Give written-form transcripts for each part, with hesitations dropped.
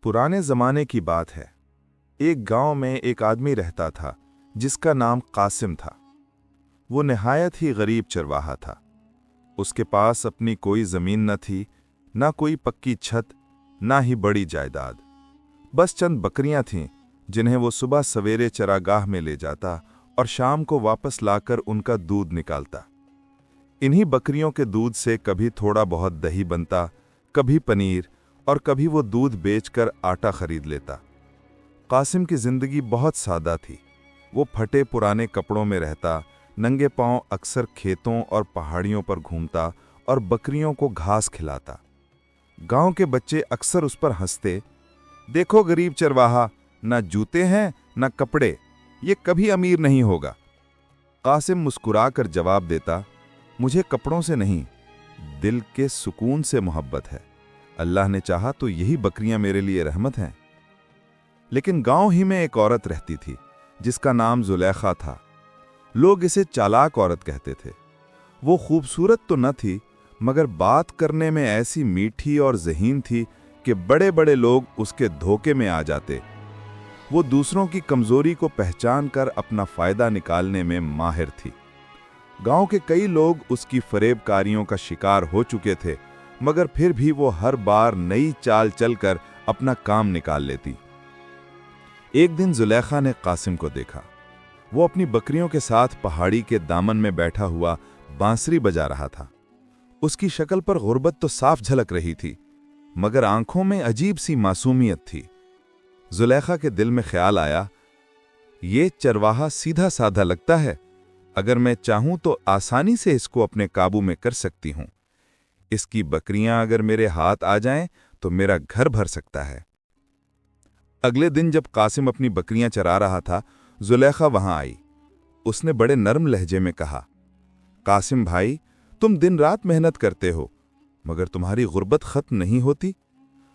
पुराने ज़माने की बात है। एक गांव में एक आदमी रहता था जिसका नाम कासिम था। वो निहायत ही गरीब चरवाहा था। उसके पास अपनी कोई ज़मीन न थी, ना कोई पक्की छत, ना ही बड़ी जायदाद। बस चंद बकरियां थीं जिन्हें वो सुबह सवेरे चरागाह में ले जाता और शाम को वापस लाकर उनका दूध निकालता। इन्हीं बकरियों के दूध से कभी थोड़ा बहुत दही बनता, कभी पनीर, और कभी वो दूध बेचकर आटा खरीद लेता। कासिम की जिंदगी बहुत सादा थी। वो फटे पुराने कपड़ों में रहता, नंगे पांव अक्सर खेतों और पहाड़ियों पर घूमता और बकरियों को घास खिलाता। गांव के बच्चे अक्सर उस पर हंसते, देखो गरीब चरवाहा, ना जूते हैं ना कपड़े, ये कभी अमीर नहीं होगा। कासिम मुस्कुराकर जवाब देता, मुझे कपड़ों से नहीं, दिल के सुकून से मोहब्बत है। अल्लाह ने चाहा तो यही बकरियां मेरे लिए रहमत हैं। लेकिन गांव ही में एक औरत रहती थी जिसका नाम जुलेखा था। लोग इसे चालाक औरत कहते थे। वो खूबसूरत तो न थी, मगर बात करने में ऐसी मीठी और ज़हीन थी कि बड़े बड़े लोग उसके धोखे में आ जाते। वो दूसरों की कमजोरी को पहचान कर अपना फायदा निकालने में माहिर थी। गांव के कई लोग उसकी फरेबकारियों का शिकार हो चुके थे, मगर फिर भी वो हर बार नई चाल चलकर अपना काम निकाल लेती। एक दिन जुलेखा ने कासिम को देखा। वो अपनी बकरियों के साथ पहाड़ी के दामन में बैठा हुआ बांसुरी बजा रहा था। उसकी शक्ल पर गुर्बत तो साफ झलक रही थी, मगर आंखों में अजीब सी मासूमियत थी। जुलेखा के दिल में ख्याल आया, ये चरवाहा सीधा साधा लगता है, अगर मैं चाहूं तो आसानी से इसको अपने काबू में कर सकती हूं। इसकी बकरियां अगर मेरे हाथ आ जाएं तो मेरा घर भर सकता है। अगले दिन जब कासिम अपनी बकरियां चरा रहा था, जुलेखा वहां आई। उसने बड़े नरम लहजे में कहा, कासिम भाई, तुम दिन रात मेहनत करते हो, मगर तुम्हारी गुर्बत खत्म नहीं होती।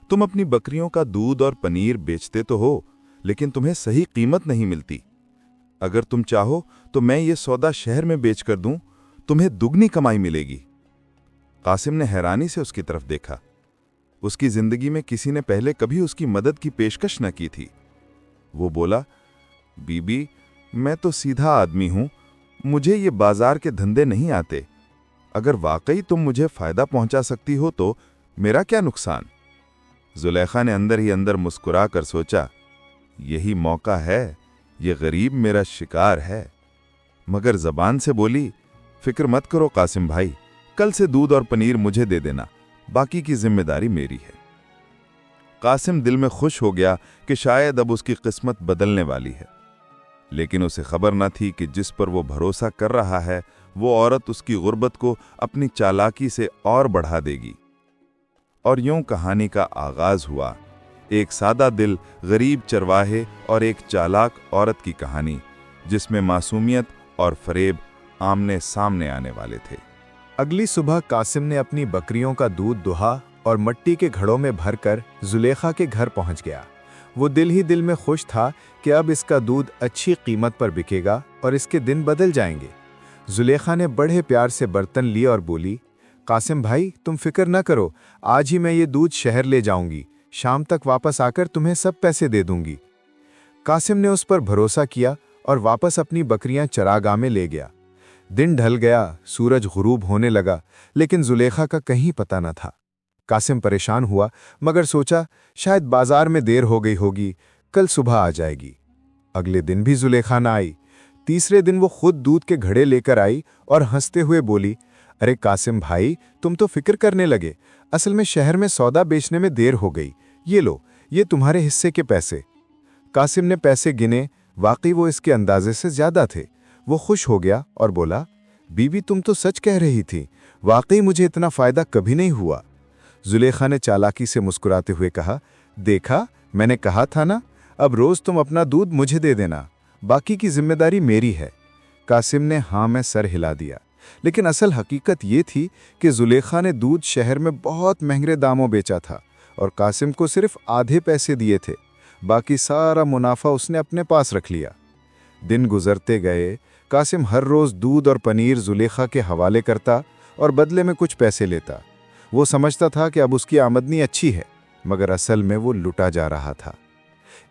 तुम अपनी बकरियों का दूध और पनीर बेचते तो हो, लेकिन तुम्हें सही कीमत नहीं मिलती। अगर तुम चाहो तो मैं ये सौदा शहर में बेचकर दूं, तुम्हें दुगनी कमाई मिलेगी। कासिम ने हैरानी से उसकी तरफ देखा। उसकी जिंदगी में किसी ने पहले कभी उसकी मदद की पेशकश न की थी। वो बोला, बीबी, मैं तो सीधा आदमी हूं, मुझे ये बाजार के धंधे नहीं आते। अगर वाकई तुम मुझे फायदा पहुंचा सकती हो तो मेरा क्या नुकसान। जुलेखा ने अंदर ही अंदर मुस्कुरा कर सोचा, यही मौका है, ये गरीब मेरा शिकार है। मगर जबान से बोली, फिक्र मत करो कासिम भाई, कल से दूध और पनीर मुझे दे देना, बाकी की जिम्मेदारी मेरी है। कासिम दिल में खुश हो गया कि शायद अब उसकी किस्मत बदलने वाली है, लेकिन उसे खबर न थी कि जिस पर वो भरोसा कर रहा है वो औरत उसकी गुर्बत को अपनी चालाकी से और बढ़ा देगी। और यूं कहानी का आगाज हुआ, एक सादा दिल गरीब चरवाहे और एक चालाक औरत की कहानी, जिसमें मासूमियत और फरेब आमने सामने आने वाले थे। अगली सुबह कासिम ने अपनी बकरियों का दूध दुहा और मिट्टी के घड़ों में भरकर जुलेखा के घर पहुंच गया। वो दिल ही दिल में खुश था कि अब इसका दूध अच्छी कीमत पर बिकेगा और इसके दिन बदल जाएंगे। जुलेखा ने बड़े प्यार से बर्तन लिए और बोली, कासिम भाई, तुम फिक्र न करो, आज ही मैं ये दूध शहर ले जाऊंगी, शाम तक वापस आकर तुम्हें सब पैसे दे दूंगी। कासिम ने उस पर भरोसा किया और वापस अपनी बकरियां चरागाह में ले गया। दिन ढल गया, सूरज गुरूब होने लगा, लेकिन जुलेखा का कहीं पता न था। कासिम परेशान हुआ, मगर सोचा शायद बाजार में देर हो गई होगी, कल सुबह आ जाएगी। अगले दिन भी जुलेखा न आई। तीसरे दिन वो खुद दूध के घड़े लेकर आई और हंसते हुए बोली, अरे कासिम भाई, तुम तो फिक्र करने लगे, असल में शहर में सौदा बेचने में देर हो गई, ये लो, ये तुम्हारे हिस्से के पैसे। कासिम ने पैसे गिने, वाकई वो इसके अंदाजे से ज्यादा थे। वो खुश हो गया और बोला, बीबी, तुम तो सच कह रही थी, वाकई मुझे इतना फायदा कभी नहीं हुआ। जुलेखा ने चालाकी से मुस्कुराते हुए कहा, देखा, मैंने कहा था ना, अब रोज तुम अपना दूध मुझे दे देना, बाकी की जिम्मेदारी मेरी है। कासिम ने हाँ में सर हिला दिया, लेकिन असल हकीकत ये थी कि जुलेखा ने दूध शहर में बहुत महंगे दामों बेचा था और कासिम को सिर्फ आधे पैसे दिए थे। बाकी सारा मुनाफा उसने अपने पास रख लिया। दिन गुजरते गए, कासिम हर रोज दूध और पनीर जुलेखा के हवाले करता और बदले में कुछ पैसे लेता। वो समझता था कि अब उसकी आमदनी अच्छी है, मगर असल में वो लुटा जा रहा था।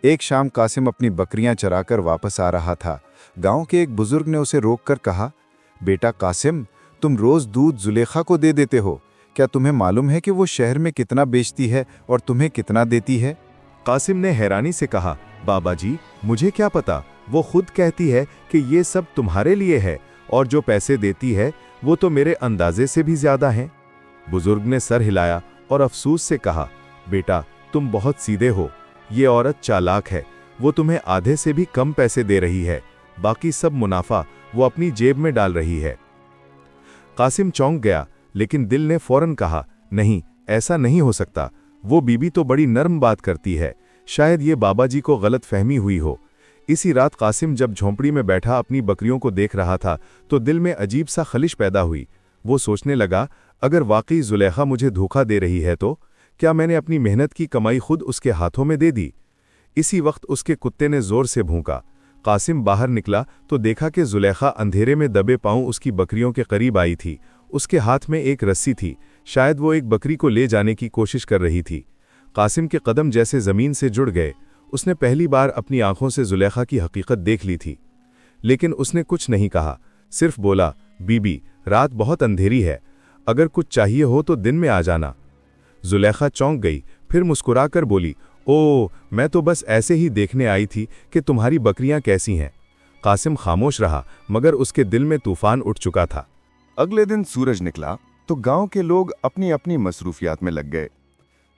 एक शाम कासिम अपनी बकरियां चराकर वापस आ रहा था। गांव के एक बुजुर्ग ने उसे रोककर कहा, बेटा कासिम, तुम रोज दूध जुलेखा को दे देते हो, क्या तुम्हें मालूम है कि वो शहर में कितना बेचती है और तुम्हें कितना देती है? कासिम ने हैरानी से कहा, बाबा जी, मुझे क्या पता, वो खुद कहती है कि ये सब तुम्हारे लिए है और जो पैसे देती है वो तो मेरे अंदाजे से भी ज्यादा हैं। बुजुर्ग ने सर हिलाया और अफसोस से कहा, बेटा तुम बहुत सीधे हो, ये औरत चालाक है, वो तुम्हें आधे से भी कम पैसे दे रही है, बाकी सब मुनाफा वो अपनी जेब में डाल रही है। कासिम चौंक गया, लेकिन दिल ने फौरन कहा, नहीं, ऐसा नहीं हो सकता, वो बीबी तो बड़ी नर्म बात करती है, शायद ये बाबा जी को गलत फहमी हुई हो। इसी रात कासिम जब झोंपड़ी में बैठा अपनी बकरियों को देख रहा था तो दिल में अजीब सा खलिश पैदा हुई। वो सोचने लगा, अगर वाकई जुलेखा मुझे धोखा दे रही है तो क्या मैंने अपनी मेहनत की कमाई खुद उसके हाथों में दे दी? इसी वक्त उसके कुत्ते ने जोर से भौंका। कासिम बाहर निकला तो देखा कि जुलेखा अंधेरे में दबे पांव उसकी बकरियों के करीब आई थी। उसके हाथ में एक रस्सी थी, शायद वो एक बकरी को ले जाने की कोशिश कर रही थी। कासिम के कदम जैसे जमीन से जुड़ गए। उसने पहली बार अपनी आंखों से जुलेखा की हकीकत देख ली थी, लेकिन उसने कुछ नहीं कहा, सिर्फ बोला, बीबी, रात बहुत अंधेरी है, अगर कुछ चाहिए हो तो दिन में आ जाना। जुलेखा चौंक गई, फिर मुस्कुराकर बोली, ओह, मैं तो बस ऐसे ही देखने आई थी कि तुम्हारी बकरियां कैसी हैं। कासिम खामोश रहा, मगर उसके दिल में तूफान उठ चुका था। अगले दिन सूरज निकला तो गांव के लोग अपनी अपनी मसरूफियात में लग गए।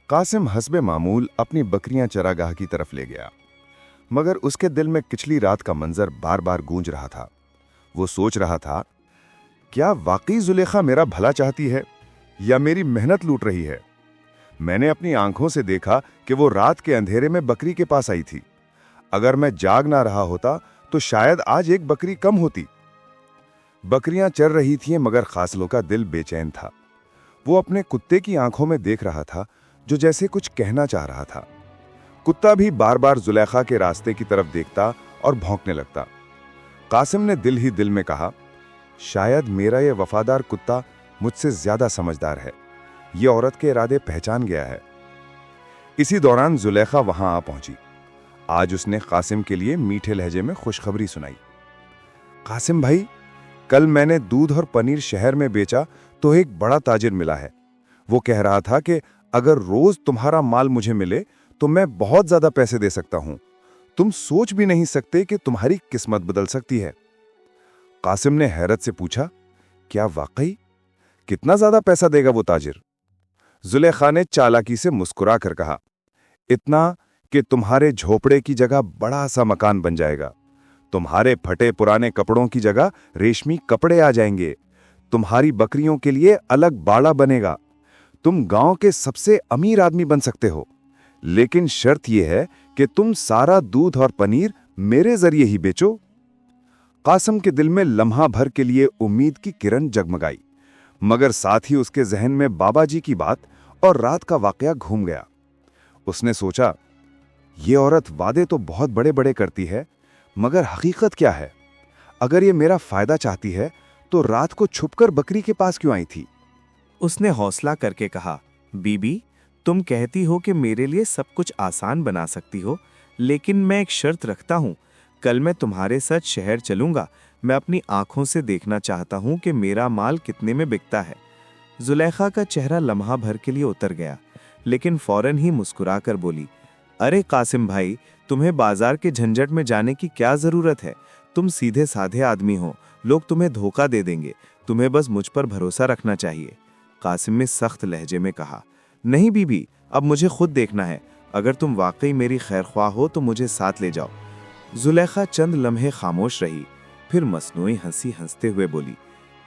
कासिम हस्बे मामूल अपनी बकरियां चरागाह की तरफ ले गया, मगर उसके दिल में पिछली रात का मंजर बार बार गूंज रहा था। वो सोच रहा था, क्या वाकई जुलेखा मेरा भला चाहती है या मेरी मेहनत लूट रही है? मैंने अपनी आंखों से देखा कि वो रात के अंधेरे में बकरी के पास आई थी। अगर मैं जाग ना रहा होता तो शायद आज एक बकरी कम होती। बकरियां चर रही थीं, मगर खासलों का दिल बेचैन था। वो अपने कुत्ते की आंखों में देख रहा था, जो जैसे कुछ कहना चाह रहा था। कुत्ता भी बार बार जुलेखा के रास्ते की तरफ देखता और भौंकने लगता। कासिम ने दिल ही दिल में कहा, शायद मेरा ये वफादार कुत्ता मुझसे ज्यादा समझदार है, ये औरत के इरादे पहचान गया है। इसी दौरान जुलेखा वहां आ पहुंची। आज उसने कासिम के लिए मीठे लहजे में खुशखबरी सुनाई। कासिम भाई, कल मैंने दूध और पनीर शहर में बेचा तो एक बड़ा ताजिर मिला है। वो कह रहा था कि अगर रोज तुम्हारा माल मुझे मिले तो मैं बहुत ज्यादा पैसे दे सकता हूं। तुम सोच भी नहीं सकते कि तुम्हारी किस्मत बदल सकती है। कासिम ने हैरत से पूछा, क्या वाकई? कितना ज्यादा पैसा देगा वो ताजिर? जुलेखा ने चालाकी से मुस्कुरा कर कहा, इतना कि तुम्हारे झोपड़े की जगह बड़ा सा मकान बन जाएगा। तुम्हारे फटे पुराने कपड़ों की जगह रेशमी कपड़े आ जाएंगे। तुम्हारी बकरियों के लिए अलग बाड़ा बनेगा। तुम गांव के सबसे अमीर आदमी बन सकते हो, लेकिन शर्त यह है कि तुम सारा दूध और पनीर मेरे जरिए ही बेचो। कासिम के दिल में लम्हा भर के लिए उम्मीद की किरण जगमगाई, मगर साथ ही उसके जहन में बाबा जी की बात और रात का वाकया घूम गया। उसने सोचा, ये औरत वादे तो बहुत बड़े बड़े करती है, मगर हकीकत क्या है? अगर ये मेरा फायदा चाहती है तो रात को छुपकर बकरी के पास क्यों आई थी? उसने हौसला करके कहा, बीबी, तुम कहती हो कि मेरे लिए सब कुछ आसान बना सकती हो, लेकिन मैं एक शर्त रखता हूँ। कल मैं तुम्हारे साथ शहर चलूंगा। मैं अपनी आंखों से देखना चाहता हूँ कि मेरा माल कितने में बिकता है। जुलेखा का चेहरा लम्हा भर के लिए उतर गया, लेकिन फौरन ही मुस्कुरा कर बोली, अरे कासिम भाई, तुम्हें बाजार के झंझट में जाने की क्या जरूरत है? तुम सीधे साधे आदमी हो, लोग तुम्हें धोखा दे देंगे। तुम्हें बस मुझ पर भरोसा रखना चाहिए। कासिम ने सख्त लहजे में कहा, नहीं बीबी, अब मुझे खुद देखना है। अगर तुम वाकई मेरी खैरख्वाह हो तो मुझे साथ ले जाओ। जुलेखा चंद लम्हे खामोश रही, फिर मसनूई हंसी हंसते हुए बोली,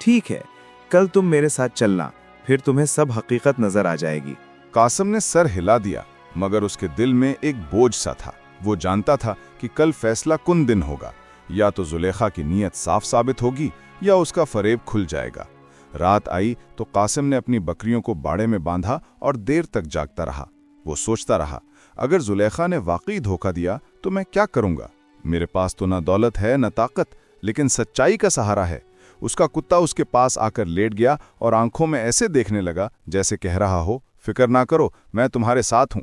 ठीक है, कल तुम मेरे साथ चलना, फिर तुम्हें सब हकीकत नजर आ जाएगी। कासिम ने सर हिला दिया, मगर उसके दिल में एक बोझ सा था। वो जानता था कि कल फैसला कुन दिन होगा, या तो जुलेखा की नीयत साफ साबित होगी या उसका फरेब खुल जाएगा। रात आई तो कासिम ने अपनी बकरियों को बाड़े में बांधा और देर तक जागता रहा। वो सोचता रहा, अगर जुलेखा ने वाकई धोखा दिया तो मैं क्या करूंगा? मेरे पास तो ना दौलत है न ताकत, लेकिन सच्चाई का सहारा है। उसका कुत्ता उसके पास आकर लेट गया और आंखों में ऐसे देखने लगा जैसे कह रहा हो, फिक्र ना करो, मैं तुम्हारे साथ हूं।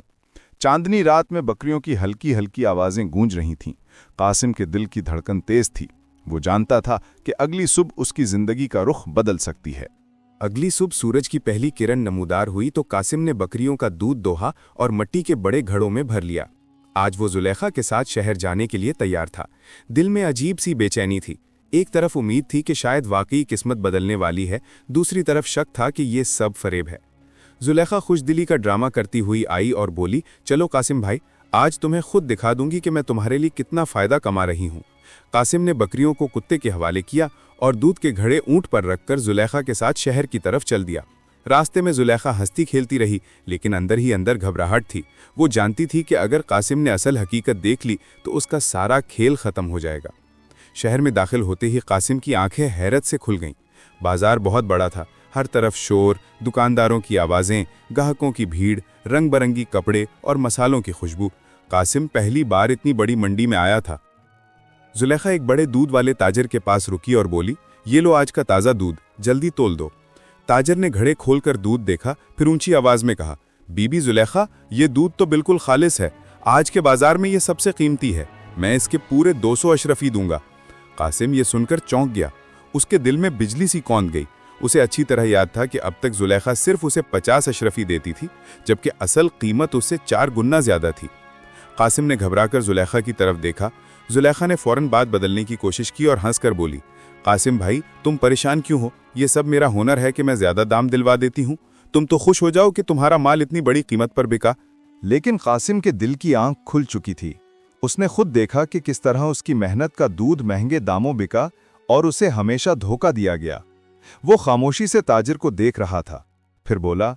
चांदनी रात में बकरियों की हल्की हल्की आवाजें गूंज रही थीं। कासिम के दिल की धड़कन तेज थी। वो जानता था कि अगली सुबह उसकी जिंदगी का रुख बदल सकती है। अगली सुबह सूरज की पहली किरण नमूदार हुई तो कासिम ने बकरियों का दूध दोहा और मिट्टी के बड़े घड़ों में भर लिया। आज वो जुलेखा के साथ शहर जाने के लिए तैयार था। दिल में अजीब सी बेचैनी थी। एक तरफ उम्मीद थी कि शायद वाकई किस्मत बदलने वाली है, दूसरी तरफ शक था कि ये सब फरेब है। जुलेखा खुशदिली का ड्रामा करती हुई आई और बोली, चलो कासिम भाई, आज तुम्हें खुद दिखा दूंगी कि मैं तुम्हारे लिए कितना फ़ायदा कमा रही हूँ। कासिम ने बकरियों को कुत्ते के हवाले किया और दूध के घड़े ऊंट पर रखकर जुलेखा के साथ शहर की तरफ चल दिया। रास्ते में जुलेखा हंसती खेलती रही, लेकिन अंदर ही अंदर घबराहट थी। वो जानती थी कि अगर कासिम ने असल हकीकत देख ली तो उसका सारा खेल ख़त्म हो जाएगा। शहर में दाखिल होते ही कासिम की आंखें हैरत से खुल गईं। बाजार बहुत बड़ा था। हर तरफ शोर, दुकानदारों की आवाज़ें, ग्राहकों की भीड़, रंग बरंगी कपड़े और मसालों की खुशबू। कासिम पहली बार इतनी बड़ी मंडी में आया था। जुलेखा एक बड़े दूध वाले ताजर के पास रुकी और बोली, ये लो आज का ताज़ा दूध, जल्दी तोल दो। ताजर ने घड़े खोलकर दूध देखा, फिर ऊंची आवाज में कहा, बीबी जुलेखा, ये दूध तो बिल्कुल खालिस है। आज के बाजार में ये सबसे कीमती है। मैं इसके पूरे 200 अशरफी दूंगा। कासिम ये सुनकर चौंक गया। उसके दिल में बिजली सी कौंध गई। उसे अच्छी तरह याद था कि अब तक जुलेखा सिर्फ उसे 50 अशरफी देती थी, जबकि असल कीमत उससे 4 गुना ज्यादा थी। कासिम ने घबराकर जुलेखा की तरफ देखा। जुलेखा ने फौरन बात बदलने की कोशिश की और हंसकर बोली, कासिम भाई, तुम परेशान क्यों हो? ये सब मेरा हुनर है कि मैं ज्यादा दाम दिलवा देती हूँ। तुम तो खुश हो जाओ कि तुम्हारा माल इतनी बड़ी कीमत पर बिका। लेकिन कासिम के दिल की आंख खुल चुकी थी। उसने खुद देखा कि किस तरह उसकी मेहनत का दूध महंगे दामों बिका और उसे हमेशा धोखा दिया गया। वो खामोशी से ताजिर को देख रहा था। फिर बोला,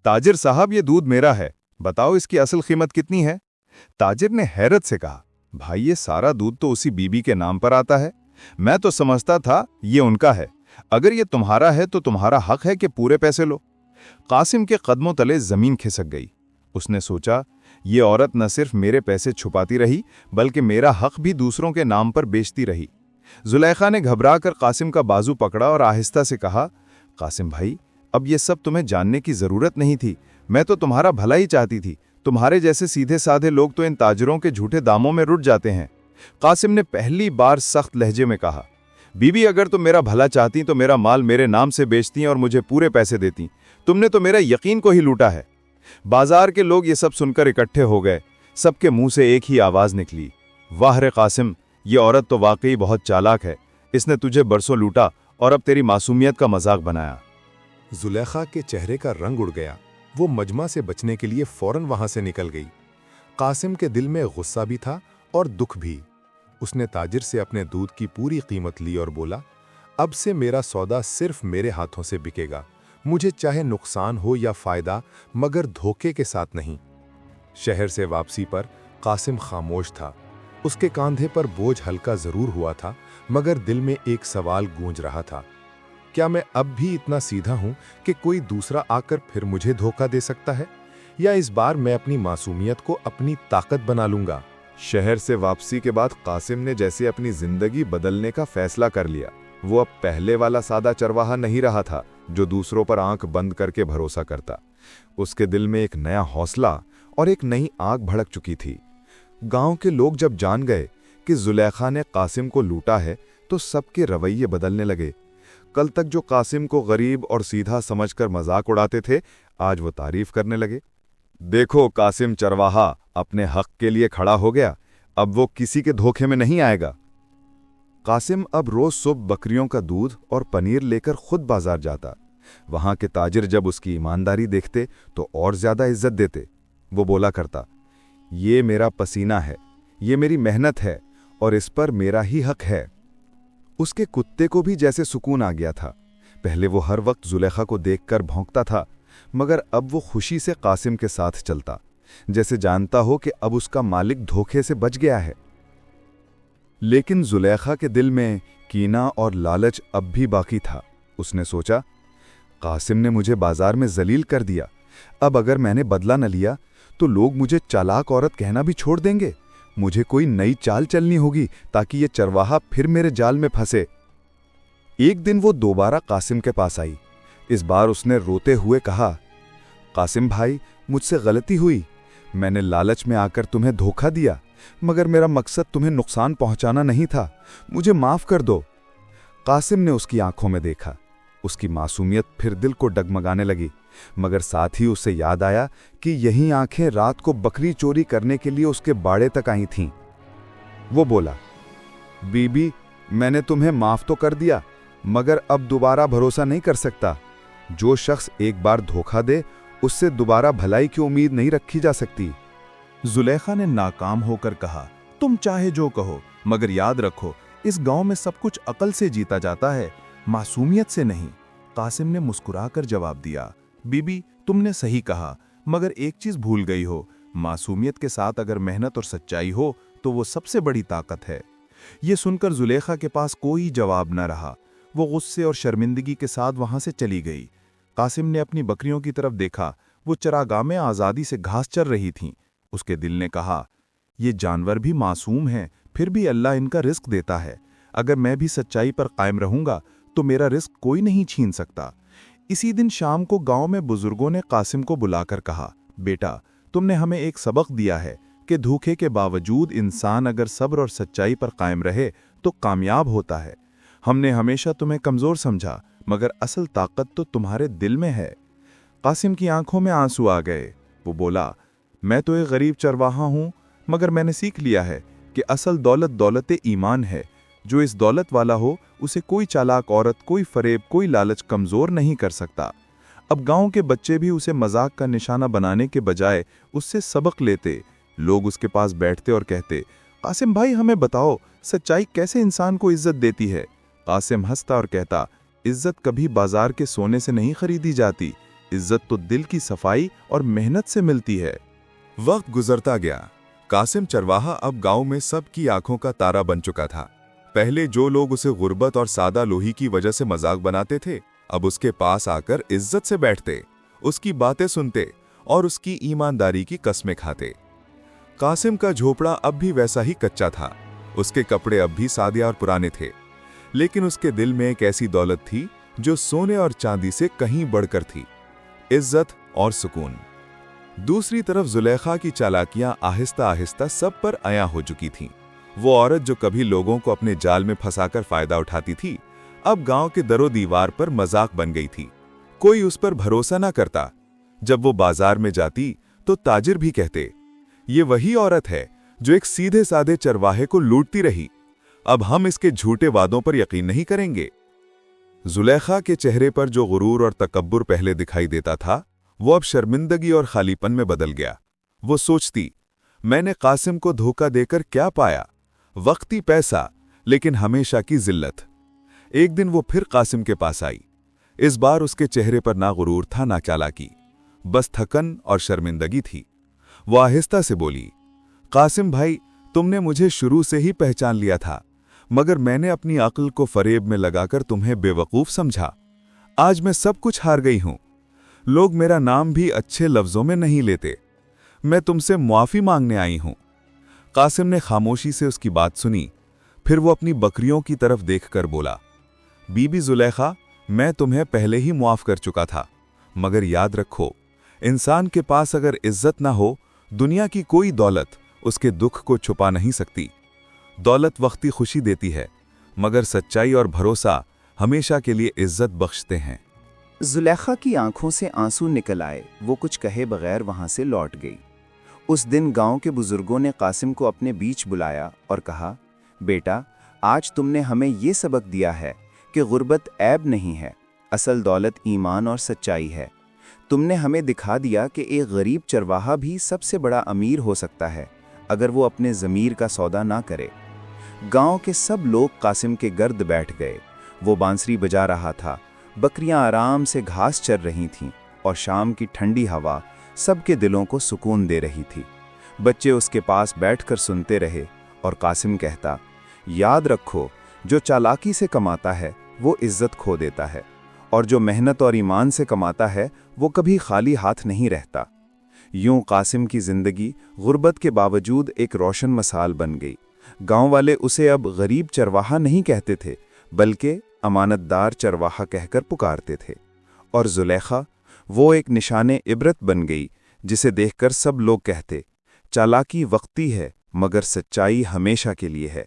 ताजिर साहब, ये दूध मेरा है, बताओ इसकी असल कीमत कितनी है? ताजिर ने हैरत से कहा, भाई, ये सारा दूध तो उसी बीबी के नाम पर आता है। मैं तो समझता था ये उनका है। अगर ये तुम्हारा है तो तुम्हारा हक है कि पूरे पैसे लो। कासिम के कदमों तले जमीन खिसक गई। उसने सोचा, ये औरत न सिर्फ मेरे पैसे छुपाती रही बल्कि मेरा हक भी दूसरों के नाम पर बेचती रही। जुलेखा ने घबराकर कासिम का बाजू पकड़ा और आहिस्ता से कहा, कासिम भाई, अब ये सब तुम्हें जानने की जरूरत नहीं थी। मैं तो तुम्हारा भला ही चाहती थी। तुम्हारे जैसे सीधे साधे लोग तो इन ताजरों के झूठे दामों में रुट जाते हैं। कासिम ने पहली बार सख्त लहजे में कहा, बीबी, अगर तुम मेरा भला चाहती तो मेरा माल मेरे नाम से बेचती और मुझे पूरे पैसे देती। तुमने तो मेरा यकीन को ही लूटा है। बाजार के लोग ये सब सुनकर इकट्ठे हो गए। सबके मुंह से एक ही आवाज निकली, वाह रे कासिम, ये औरत तो वाकई बहुत चालाक है। इसने तुझे बरसों लूटा और अब तेरी मासूमियत का मजाक बनाया। जुलेखा के चेहरे का रंग उड़ गया। वो मजमा से बचने के लिए फौरन वहां से निकल गई। कासिम के दिल में गुस्सा भी था और दुख भी। उसने ताजिर से अपने दूध की पूरी कीमत ली और बोला, अब से मेरा सौदा सिर्फ मेरे हाथों से बिकेगा। मुझे चाहे नुकसान हो या फायदा, मगर धोखे के साथ नहीं। शहर से वापसी पर कासिम खामोश था। उसके कांधे पर बोझ हल्का जरूर हुआ था, मगर दिल में एक सवाल गूंज रहा था, क्या मैं अब भी इतना सीधा हूं कि कोई दूसरा आकर फिर मुझे धोखा दे सकता है, या इस बार मैं अपनी मासूमियत को अपनी ताकत बना लूंगा? शहर से वापसी के बाद कासिम ने जैसे अपनी जिंदगी बदलने का फैसला कर लिया। वो अब पहले वाला सादा चरवाहा नहीं रहा था जो दूसरों पर आंख बंद करके भरोसा करता। उसके दिल में एक नया हौसला और एक नई आग भड़क चुकी थी। गांव के लोग जब जान गए कि जुलेखा ने कासिम को लूटा है तो सबके रवैये बदलने लगे। कल तक जो कासिम को गरीब और सीधा समझकर मजाक उड़ाते थे, आज वो तारीफ करने लगे। देखो, कासिम चरवाहा अपने हक के लिए खड़ा हो गया। अब वो किसी के धोखे में नहीं आएगा। कासिम अब रोज सुबह बकरियों का दूध और पनीर लेकर खुद बाजार जाता। वहां के ताजिर जब उसकी ईमानदारी देखते तो और ज्यादा इज्जत देते। वो बोला करता, ये मेरा पसीना है, ये मेरी मेहनत है और इस पर मेरा ही हक है। उसके कुत्ते को भी जैसे सुकून आ गया था। पहले वो हर वक्त जुलेखा को देखकर भौंकता था, मगर अब वो खुशी से कासिम के साथ चलता, जैसे जानता हो कि अब उसका मालिक धोखे से बच गया है। लेकिन जुलेखा के दिल में कीना और लालच अब भी बाकी था। उसने सोचा, कासिम ने मुझे बाजार में जलील कर दिया। अब अगर मैंने बदला न लिया तो लोग मुझे चालाक औरत कहना भी छोड़ देंगे। मुझे कोई नई चाल चलनी होगी ताकि ये चरवाहा फिर मेरे जाल में फंसे। एक दिन वो दोबारा कासिम के पास आई। इस बार उसने रोते हुए कहा, कासिम भाई, मुझसे गलती हुई। मैंने लालच में आकर तुम्हें धोखा दिया, मगर मेरा मकसद तुम्हें नुकसान पहुंचाना नहीं था। मुझे माफ कर दो। कासिम ने उसकी आंखों में देखा। उसकी मासूमियत फिर दिल को डगमगाने लगी, मगर साथ ही उसे याद आया कि यही आंखें रात को बकरी चोरी करने के लिए उसके बाड़े तक आई थीं। वो बोला, बीबी, मैंने तुम्हें माफ तो कर दिया, मगर अब दोबारा भरोसा नहीं कर सकता। जो शख्स एक बार धोखा दे, उससे दोबारा भलाई की उम्मीद नहीं रखी जा सकती। जुलेखा ने नाकाम होकर कहा, तुम चाहे जो कहो, मगर याद रखो, इस गांव में सब कुछ अकल से जीता जाता है, मासूमियत से नहीं। कासिम ने मुस्कुराकर जवाब दिया, बीबी, तुमने सही कहा, मगर एक चीज भूल गई हो, मासूमियत के साथ अगर मेहनत और सच्चाई हो तो वो सबसे बड़ी ताकत है। ये सुनकर जुलेखा के पास कोई जवाब न रहा। वो गुस्से और शर्मिंदगी के साथ वहां से चली गई। कासिम ने अपनी बकरियों की तरफ देखा। वो चरागाह में आज़ादी से घास चर रही थीं। उसके दिल ने कहा, ये जानवर भी मासूम हैं, फिर भी अल्लाह इनका रिस्क देता है। अगर मैं भी सच्चाई पर कायम रहूंगा तो मेरा रिस्क कोई नहीं छीन सकता। इसी दिन शाम को गांव में बुजुर्गों ने कासिम को बुलाकर कहा, बेटा, तुमने हमें एक सबक दिया है कि धोखे के बावजूद इंसान अगर सब्र और सच्चाई पर कायम रहे तो कामयाब होता है। हमने हमेशा तुम्हें कमज़ोर समझा, मगर असल ताकत तो तुम्हारे दिल में है। कासिम की आंखों में आंसू आ गए। वो बोला, मैं तो एक गरीब चरवाहा हूँ, मगर मैंने सीख लिया है कि असल दौलत दौलत ईमान है। जो इस दौलत वाला हो, उसे कोई चालाक औरत, कोई फरेब, कोई लालच कमज़ोर नहीं कर सकता। अब गांव के बच्चे भी उसे मजाक का निशाना बनाने के बजाय उससे सबक लेते। लोग उसके पास बैठते और कहते, कासिम भाई, हमें बताओ, सच्चाई कैसे इंसान को इज्जत देती है। कासिम हंसता और कहता, इज्जत कभी बाजार के सोने से नहीं खरीदी जाती, इज्जत तो दिल की सफाई और मेहनत से मिलती है। वक्त गुजरता गया। कासिम चरवाहा अब गांव में सबकी आंखों का तारा बन चुका था। पहले जो लोग उसे गुर्बत और सादा लोही की वजह से मजाक बनाते थे, अब उसके पास आकर इज्जत से बैठते, उसकी बातें सुनते और उसकी ईमानदारी की कस्में खाते। कासिम का झोपड़ा अब भी वैसा ही कच्चा था। उसके कपड़े अब भी सादे और पुराने थे, लेकिन उसके दिल में एक ऐसी दौलत थी जो सोने और चांदी से कहीं बढ़कर थी, इज्जत और सुकून। दूसरी तरफ जुलेखा की चालाकियां आहिस्ता आहिस्ता सब पर आया हो चुकी थीं। वो औरत जो कभी लोगों को अपने जाल में फंसाकर फायदा उठाती थी, अब गांव के दरो दीवार पर मजाक बन गई थी। कोई उस पर भरोसा ना करता। जब वो बाजार में जाती तो ताजिर भी कहते, ये वही औरत है जो एक सीधे साधे चरवाहे को लूटती रही, अब हम इसके झूठे वादों पर यकीन नहीं करेंगे। जुलेखा के चेहरे पर जो गुरूर और तकब्बुर पहले दिखाई देता था, वो अब शर्मिंदगी और खालीपन में बदल गया। वो सोचती, मैंने कासिम को धोखा देकर क्या पाया? वक्ती पैसा, लेकिन हमेशा की जिल्लत। एक दिन वो फिर कासिम के पास आई। इस बार उसके चेहरे पर ना गुरूर था ना चालाकी, बस थकन और शर्मिंदगी थी। वो आहिस्ता से बोली, कासिम भाई, तुमने मुझे शुरू से ही पहचान लिया था, मगर मैंने अपनी अक्ल को फरेब में लगाकर तुम्हें बेवकूफ समझा। आज मैं सब कुछ हार गई हूं। लोग मेरा नाम भी अच्छे लफ्जों में नहीं लेते। मैं तुमसे मुआफी मांगने आई हूं। कासिम ने खामोशी से उसकी बात सुनी। फिर वो अपनी बकरियों की तरफ देखकर बोला, बीबी जुलेखा, मैं तुम्हें पहले ही मुआफ कर चुका था, मगर याद रखो, इंसान के पास अगर इज्जत ना हो, दुनिया की कोई दौलत उसके दुख को छुपा नहीं सकती। दौलत वक्ती खुशी देती है, मगर सच्चाई और भरोसा हमेशा के लिए इज्जत बख्शते हैं। जुलेखा की आंखों से आंसू निकल आए। वो कुछ कहे बगैर वहां से लौट गई। उस दिन गांव के बुजुर्गों ने कासिम को अपने बीच बुलाया और कहा, बेटा, आज तुमने हमें ये सबक दिया है कि गुर्बत ऐब नहीं है, असल दौलत ईमान और सच्चाई है। तुमने हमें दिखा दिया कि एक गरीब चरवाहा भी सबसे बड़ा अमीर हो सकता है अगर वो अपने ज़मीर का सौदा ना करे। गांव के सब लोग कासिम के गर्द बैठ गए। वो बांसुरी बजा रहा था, बकरियां आराम से घास चर रही थीं और शाम की ठंडी हवा सबके दिलों को सुकून दे रही थी। बच्चे उसके पास बैठकर सुनते रहे और कासिम कहता, याद रखो, जो चालाकी से कमाता है वो इज्जत खो देता है, और जो मेहनत और ईमान से कमाता है वो कभी खाली हाथ नहीं रहता। यूं कासिम की जिंदगी गुर्बत के बावजूद एक रोशन मिसाल बन गई। गांव वाले उसे अब गरीब चरवाहा नहीं कहते थे, बल्कि अमानतदार चरवाहा कहकर पुकारते थे। और जुलेखा वो एक निशाने इबरत बन गई जिसे देखकर सब लोग कहते, चालाकी वक्ती है मगर सच्चाई हमेशा के लिए है।